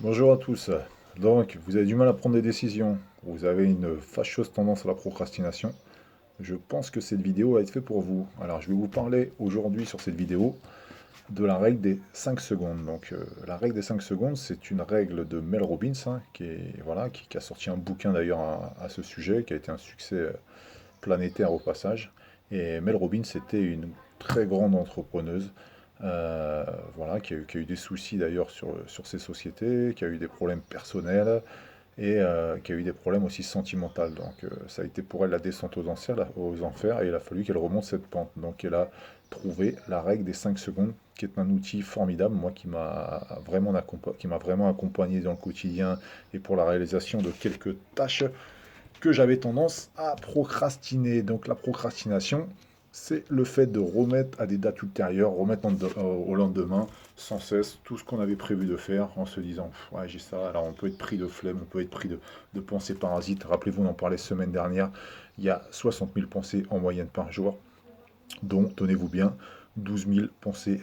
Bonjour à tous. Donc, vous avez du mal à prendre des décisions. Vous avez une fâcheuse tendance à la procrastination. Je pense que cette vidéo va être faite pour vous. Alors, je vais vous parler aujourd'hui sur cette vidéo de la règle des 5 secondes. Donc, la règle des 5 secondes, c'est une règle de Mel Robbins, hein, voilà, qui a sorti un bouquin d'ailleurs à ce sujet, qui a été un succès planétaire au passage. Et Mel Robbins était une très grande entrepreneuse, euh, voilà, qui a eu des soucis d'ailleurs sur ses sociétés, qui a eu des problèmes personnels et qui a eu des problèmes aussi sentimentaux. Donc ça a été pour elle la descente aux enfers et il a fallu qu'elle remonte cette pente. Donc elle a trouvé la règle des 5 secondes, qui est un outil formidable, moi qui m'a vraiment accompagné dans le quotidien et pour la réalisation de quelques tâches que j'avais tendance à procrastiner. Donc la procrastination, c'est le fait de remettre à des dates ultérieures, au lendemain, sans cesse, tout ce qu'on avait prévu de faire, en se disant, ouais, j'ai ça. Alors on peut être pris de flemme, on peut être pris de pensées parasites. Rappelez-vous, on en parlait semaine dernière, il y a 60 000 pensées en moyenne par jour, dont, tenez-vous bien, 12 000 pensées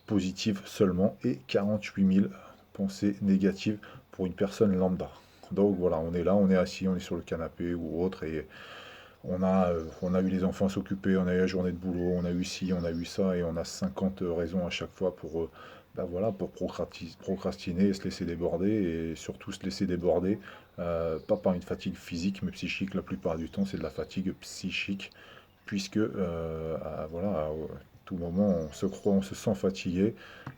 positives seulement et 48 000 pensées négatives pour une personne lambda. Donc voilà, on est là, on est assis, on est sur le canapé ou autre, et on a eu les enfants à s'occuper, on a eu la journée de boulot, on a eu ci, on a eu ça, et on a 50 raisons à chaque fois pour, voilà, pour procrastiner, se laisser déborder, et surtout se laisser déborder, pas par une fatigue physique, mais psychique. La plupart du temps, c'est de la fatigue psychique, puisque voilà, à tout moment, on se sent fatigué.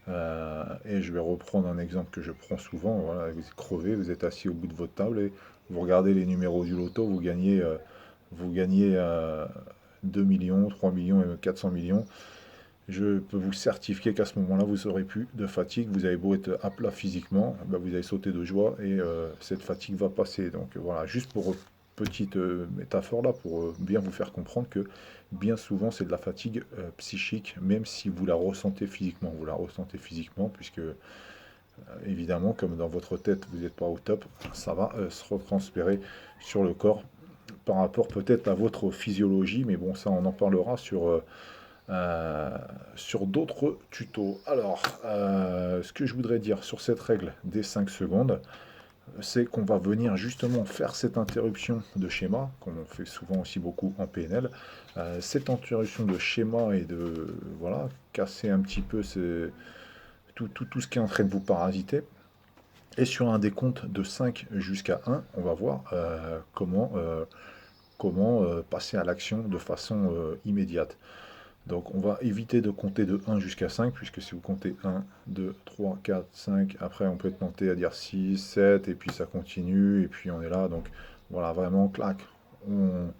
Et je vais reprendre un exemple que je prends souvent. Voilà, vous êtes crevé, vous êtes assis au bout de votre table et vous regardez les numéros du loto, vous gagnez 2 millions, 3 millions et même 400 millions. Je peux vous certifier qu'à ce moment-là, vous aurez plus de fatigue. Vous avez beau être à plat physiquement, ben, vous allez sauter de joie et cette fatigue va passer. Donc voilà, juste pour petite métaphore là, pour bien vous faire comprendre que bien souvent c'est de la fatigue psychique, même si vous la ressentez physiquement. Vous la ressentez physiquement, puisque évidemment, comme dans votre tête, vous n'êtes pas au top, ça va se retransférer sur le corps par rapport peut-être à votre physiologie, mais bon, ça on en parlera euh, sur d'autres tutos. Alors, ce que je voudrais dire sur cette règle des 5 secondes, c'est qu'on va venir justement faire cette interruption de schéma, comme on fait souvent aussi beaucoup en PNL, cette interruption de schéma et de, voilà, casser un petit peu tout ce qui est en train de vous parasiter. Et sur un décompte de 5 jusqu'à 1, on va voir comment passer à l'action de façon immédiate. Donc on va éviter de compter de 1 jusqu'à 5, puisque si vous comptez 1, 2, 3, 4, 5, après on peut être tenté à dire 6, 7, et puis ça continue, et puis on est là. Donc voilà, vraiment, clac, on,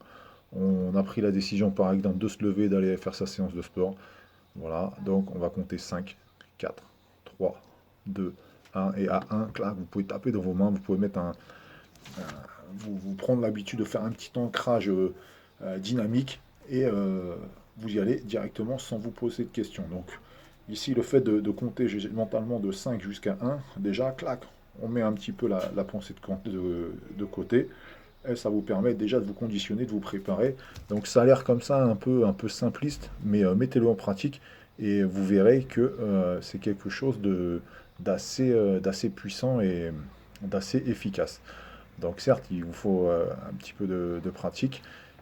on a pris la décision par exemple de se lever, d'aller faire sa séance de sport. Voilà, donc on va compter 5, 4, 3, 2, 1, et à 1, clac, vous pouvez taper dans vos mains, vous pouvez mettre vous prendre l'habitude de faire un petit ancrage dynamique et vous y allez directement sans vous poser de questions. Donc ici, le fait de compter mentalement de 5 jusqu'à 1, déjà, clac, on met un petit peu la pensée de côté. Et ça vous permet déjà de vous conditionner, de vous préparer. Donc ça a l'air comme ça un peu simpliste, mais mettez-le en pratique et vous verrez que c'est quelque chose d'assez puissant et d'assez efficace. Donc certes, il vous faut un petit peu de pratique,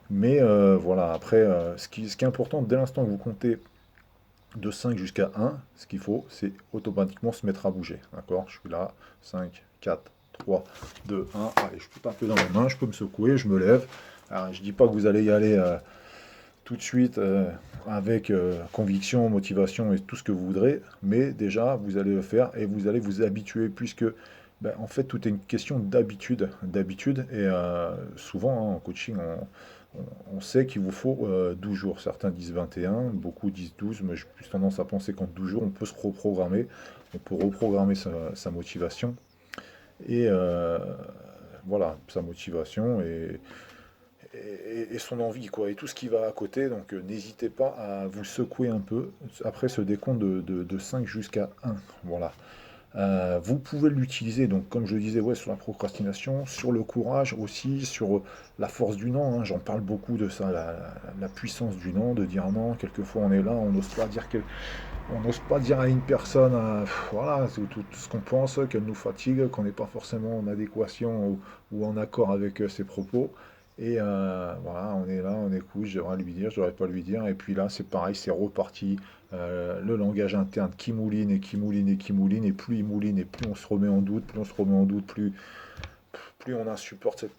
mais voilà, après, ce qui est important, dès l'instant que vous comptez de 5 jusqu'à 1, ce qu'il faut, c'est automatiquement se mettre à bouger. D'accord? Je suis là, 5, 4, 3, 2, 1. Allez, je peux taper dans mes mains, je peux me secouer, je me lève. Alors, je ne dis pas que vous allez y aller tout de suite avec conviction, motivation et tout ce que vous voudrez, mais déjà, vous allez le faire et vous allez vous habituer, puisque ben, en fait, tout est une question d'habitude, et souvent hein, en coaching, on sait qu'il vous faut 12 jours. Certains disent 21, beaucoup disent 12, mais j'ai plus tendance à penser qu'en 12 jours, on peut se reprogrammer, on peut reprogrammer sa motivation, et voilà, sa motivation et son envie, quoi, et tout ce qui va à côté. Donc n'hésitez pas à vous secouer un peu après ce décompte de 5 jusqu'à 1. Voilà. Vous pouvez l'utiliser, donc comme je le disais, ouais, sur la procrastination, sur le courage aussi, sur la force du non, hein. J'en parle beaucoup de ça, la puissance du non, de dire non. Quelquefois on est là, on n'ose pas dire on n'ose pas dire à une personne, voilà, tout ce qu'on pense, qu'elle nous fatigue, qu'on n'est pas forcément en adéquation ou en accord avec ses propos. Et voilà, on est là, on écoute, j'aimerais lui dire, j'aurais pas lui dire. Et puis là, c'est pareil, c'est reparti. Le langage interne qui mouline et qui mouline et qui mouline. Et plus il mouline et plus on se remet en doute, plus on se remet en doute, plus on insupporte cette